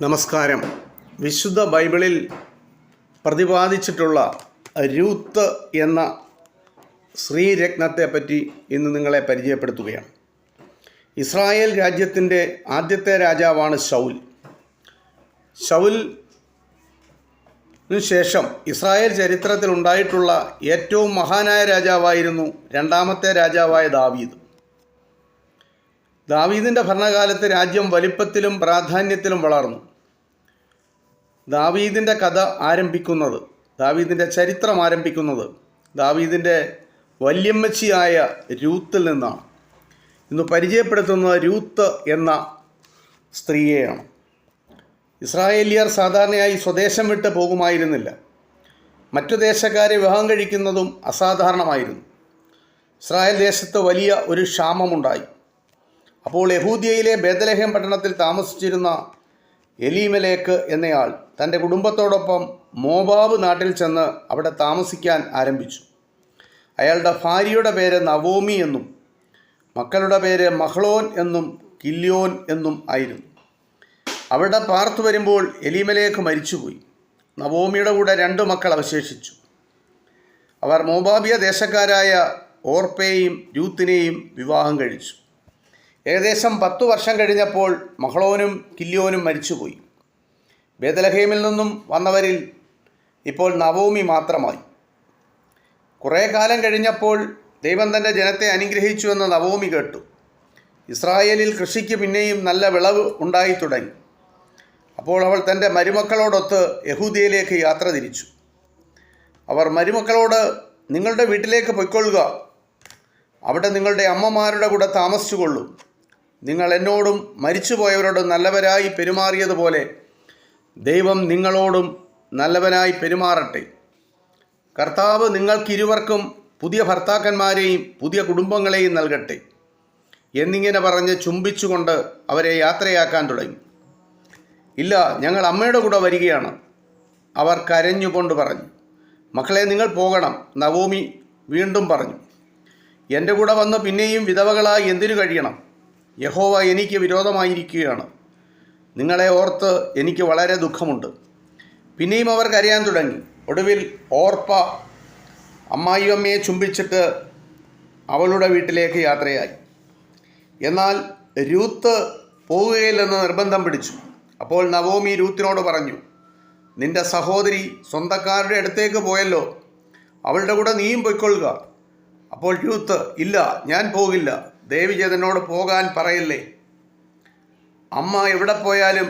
നമസ്കാരം. വിശുദ്ധ ബൈബിളിൽ പ്രതിപാദിച്ചിട്ടുള്ള രൂത്ത് എന്ന സ്ത്രീരത്നത്തെ പറ്റി ഇന്ന് നിങ്ങളെ പരിചയപ്പെടുത്തുകയാണ്. ഇസ്രായേൽ രാജ്യത്തിൻ്റെ ആദ്യത്തെ രാജാവാണ് ശൗൽ. ശൗലിനു ശേഷം ഇസ്രായേൽ ചരിത്രത്തിൽ ഉണ്ടായിട്ടുള്ള ഏറ്റവും മഹാനായ രാജാവായിരുന്നു രണ്ടാമത്തെ രാജാവായ ദാവീദ്. ദാവീദിൻ്റെ ഭരണകാലത്ത് രാജ്യം വലിപ്പത്തിലും പ്രാധാന്യത്തിലും വളർന്നു. ദാവീദിൻ്റെ കഥ ആരംഭിക്കുന്നത്, ദാവീദിൻ്റെ ചരിത്രം ആരംഭിക്കുന്നത് ദാവീദിൻ്റെ വല്യമ്മച്ചിയായ രൂത്തിൽ നിന്നാണ്. ഇന്ന് പരിചയപ്പെടുത്തുന്നത് രൂത്ത് എന്ന സ്ത്രീയെയാണ്. ഇസ്രായേലിയർ സാധാരണയായി സ്വദേശം വിട്ട് പോകുമായിരുന്നില്ല. മറ്റു ദേശക്കാരെ വിവാഹം കഴിക്കുന്നതും അസാധാരണമായിരുന്നു. ഇസ്രായേൽ ദേശത്ത് വലിയ ഒരു ക്ഷാമമുണ്ടായി. അപ്പോൾ യഹൂദ്യയിലെ ബേത്ലഹേം പട്ടണത്തിൽ താമസിച്ചിരുന്ന എലീമേലെക്ക് എന്നയാൾ തൻ്റെ കുടുംബത്തോടൊപ്പം മോവാബ് നാട്ടിൽ ചെന്ന് അവിടെ താമസിക്കാൻ ആരംഭിച്ചു. അയാളുടെ ഭാര്യയുടെ പേര് നവോമി എന്നും മക്കളുടെ പേര് മഹ്ലോൻ എന്നും കില്യോൻ എന്നും ആയിരുന്നു. അവിടെ പാർത്തു വരുമ്പോൾ എലീമേലെക്ക് മരിച്ചുപോയി. നവോമിയുടെ കൂടെ 2 മക്കൾ അവശേഷിച്ചു. അവർ മോവാബിയ ദേശക്കാരായ ഓർപ്പയെയും രൂത്തിനെയും വിവാഹം കഴിച്ചു. ഏകദേശം 10 വർഷം കഴിഞ്ഞപ്പോൾ മഹ്ലോനും കില്യോനും മരിച്ചുപോയി. ബേത്ലഹേമിൽ നിന്നും വന്നവരിൽ ഇപ്പോൾ നവോമി മാത്രമായി. കുറേ കാലം കഴിഞ്ഞപ്പോൾ ദൈവം തൻ്റെ ജനത്തെ അനുഗ്രഹിച്ചുവെന്ന് നവോമി കേട്ടു. ഇസ്രായേലിൽ കൃഷിക്ക് പിന്നെയും നല്ല വിളവ് ഉണ്ടായി തുടങ്ങി. അപ്പോൾ അവൾ തൻ്റെ മരുമക്കളോടൊത്ത് യഹൂദയിലേക്ക് യാത്ര തിരിച്ചു. അവർ മരുമക്കളോട്, നിങ്ങളുടെ വീട്ടിലേക്ക് പൊയ്ക്കൊള്ളുക, അവിടെ നിങ്ങളുടെ അമ്മമാരുടെ കൂടെ താമസിച്ചുകൊള്ളൂ. നിങ്ങൾ എന്നോടും മരിച്ചുപോയവരോടും നല്ലവരായി പെരുമാറിയതുപോലെ ദൈവം നിങ്ങളോടും നല്ലവനായി പെരുമാറട്ടെ. കർത്താവ് നിങ്ങൾക്കിരുവർക്കും പുതിയ ഭർത്താക്കന്മാരെയും പുതിയ കുടുംബങ്ങളെയും നൽകട്ടെ എന്നിങ്ങനെ പറഞ്ഞ് ചുംബിച്ചുകൊണ്ട് അവരെ യാത്രയാക്കാൻ തുടങ്ങി. ഇല്ല, ഞങ്ങൾ അമ്മയുടെ കൂടെ വരികയാണ്, അവർ കരഞ്ഞുകൊണ്ട് പറഞ്ഞു. മക്കളെ, നിങ്ങൾ പോകണം, നവോമി വീണ്ടും പറഞ്ഞു. എൻ്റെ കൂടെ വന്ന് പിന്നെയും വിധവകളായി എന്തിനു കഴിയണം? യഹോവ എനിക്ക് വിരോധമായിരിക്കുകയാണ്. നിങ്ങളെ ഓർത്ത് എനിക്ക് വളരെ ദുഃഖമുണ്ട്. പിന്നെയും അവർ കരയാൻ തുടങ്ങി. ഒടുവിൽ ഓർപ്പ അമ്മായിയമ്മയെ ചുംബിച്ചിട്ട് അവളുടെ വീട്ടിലേക്ക് യാത്രയായി. എന്നാൽ രൂത്ത് പോകുകയില്ലെന്ന് നിർബന്ധം പിടിച്ചു. അപ്പോൾ നവോമി രൂത്തിനോട് പറഞ്ഞു, നിന്റെ സഹോദരി സ്വന്തക്കാരുടെ അടുത്തേക്ക് പോയല്ലോ, അവളുടെ കൂടെ നീയും പൊയ്ക്കൊള്ളുക. അപ്പോൾ രൂത്ത്, ഇല്ല, ഞാൻ പോകില്ല, ദയവ് ചെയ്ത് എന്നോട് പോകാൻ പറയല്ലേ. അമ്മ എവിടെ പോയാലും